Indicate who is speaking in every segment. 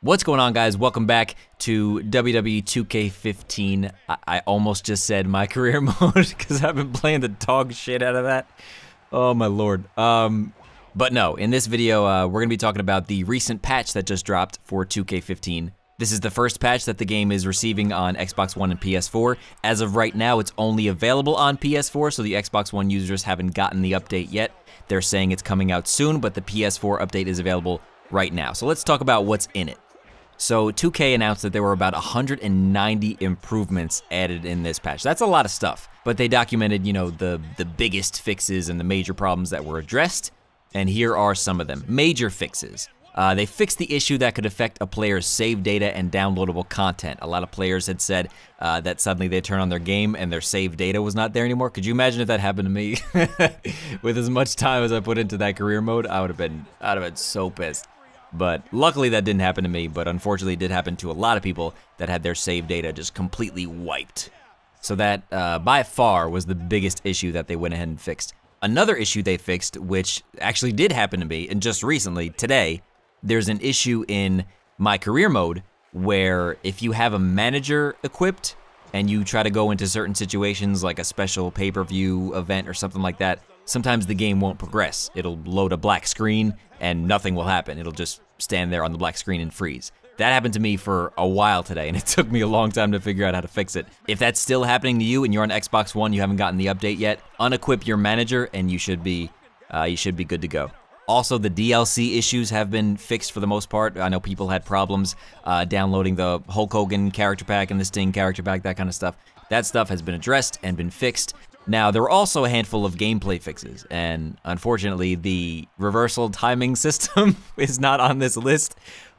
Speaker 1: What's going on, guys? Welcome back to WWE 2K15. I almost just said MyCareer Mode because I've been playing the dog shit out of that. Oh my lord. But no, in this video, we're going to be talking about the recent patch that just dropped for 2K15. This is the first patch that the game is receiving on Xbox One and PS4. As of right now, it's only available on PS4, so the Xbox One users haven't gotten the update yet. They're saying it's coming out soon, but the PS4 update is available right now. So let's talk about what's in it. So 2K announced that there were about 190 improvements added in this patch. That's a lot of stuff, but they documented, you know, the biggest fixes and the major problems that were addressed, and here are some of them. Major fixes. They fixed the issue that could affect a player's save data and downloadable content. A lot of players had said that suddenly they turn on their game and their save data was not there anymore. Could you imagine if that happened to me? With as much time as I put into that career mode, I'd have been so pissed. But luckily that didn't happen to me, but unfortunately it did happen to a lot of people that had their save data just completely wiped. So that, by far, was the biggest issue that they went ahead and fixed. Another issue they fixed, which actually did happen to me, and just recently, today, there's an issue in MyCareer Mode where if you have a manager equipped and you try to go into certain situations like a special pay-per-view event or something like that, sometimes the game won't progress. It'll load a black screen and nothing will happen. It'll just stand there on the black screen and freeze. That happened to me for a while today, and it took me a long time to figure out how to fix it. If that's still happening to you and you're on Xbox One, you haven't gotten the update yet, unequip your manager and you should be good to go. Also, the DLC issues have been fixed for the most part. I know people had problems downloading the Hulk Hogan character pack and the Sting character pack, that kind of stuff. That stuff has been addressed and been fixed. Now, there were also a handful of gameplay fixes, and unfortunately, the reversal timing system is not on this list,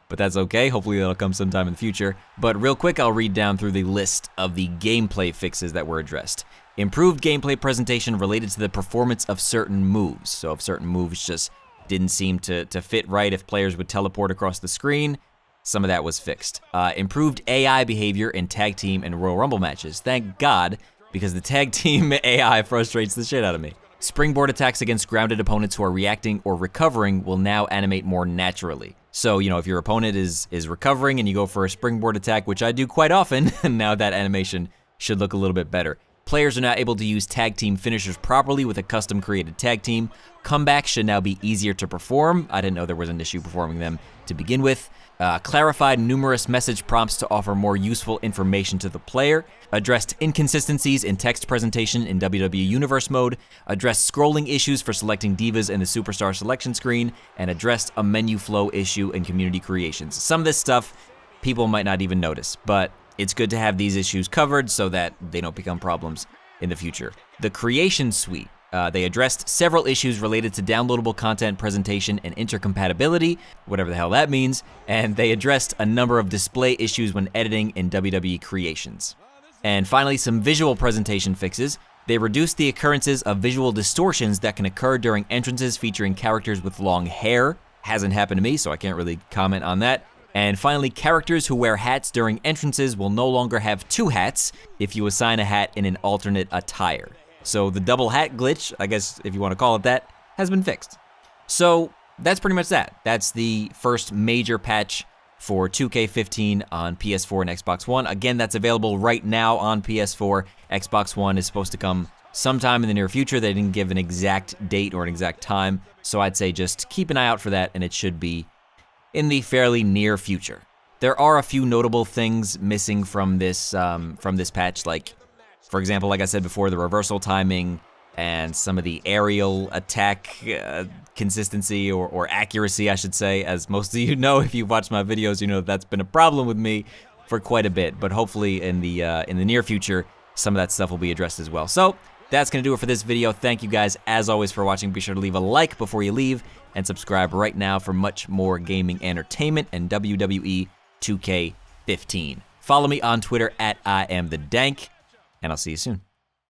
Speaker 1: but that's okay. Hopefully, that'll come sometime in the future. But real quick, I'll read down through the list of the gameplay fixes that were addressed. Improved gameplay presentation related to the performance of certain moves. So if certain moves just didn't seem to fit right, if players would teleport across the screen, some of that was fixed. Improved AI behavior in tag team and Royal Rumble matches. Thank God, because the tag team AI frustrates the shit out of me. Springboard attacks against grounded opponents who are reacting or recovering will now animate more naturally. So, you know, if your opponent is recovering and you go for a springboard attack, which I do quite often, now that animation should look a little bit better. Players are now able to use tag team finishers properly with a custom created tag team. Comebacks should now be easier to perform. I didn't know there was an issue performing them to begin with. Clarified numerous message prompts to offer more useful information to the player. Addressed inconsistencies in text presentation in WWE Universe mode. Addressed scrolling issues for selecting Divas in the Superstar selection screen. And addressed a menu flow issue in community creations. Some of this stuff people might not even notice, but it's good to have these issues covered so that they don't become problems in the future. The Creation Suite. They addressed several issues related to downloadable content presentation and intercompatibility, whatever the hell that means, and they addressed a number of display issues when editing in WWE Creations. And finally, some visual presentation fixes. They reduced the occurrences of visual distortions that can occur during entrances featuring characters with long hair. Hasn't happened to me, so I can't really comment on that. And finally, characters who wear hats during entrances will no longer have two hats if you assign a hat in an alternate attire. So the double hat glitch, I guess if you want to call it that, has been fixed. So that's pretty much that. That's the first major patch for 2K15 on PS4 and Xbox One. Again, that's available right now on PS4. Xbox One is supposed to come sometime in the near future. They didn't give an exact date or an exact time, so I'd say just keep an eye out for that, and it should be in the fairly near future. There are a few notable things missing from this patch, like, for example, like I said before, the reversal timing and some of the aerial attack consistency or accuracy, I should say. As most of you know, if you've watched my videos, you know that's been a problem with me for quite a bit. But hopefully in the near future, some of that stuff will be addressed as well. So that's gonna do it for this video. Thank you guys, as always, for watching. Be sure to leave a like before you leave and subscribe right now for much more gaming entertainment and WWE 2K15. Follow me on Twitter @IamTheDank. And I'll see you soon.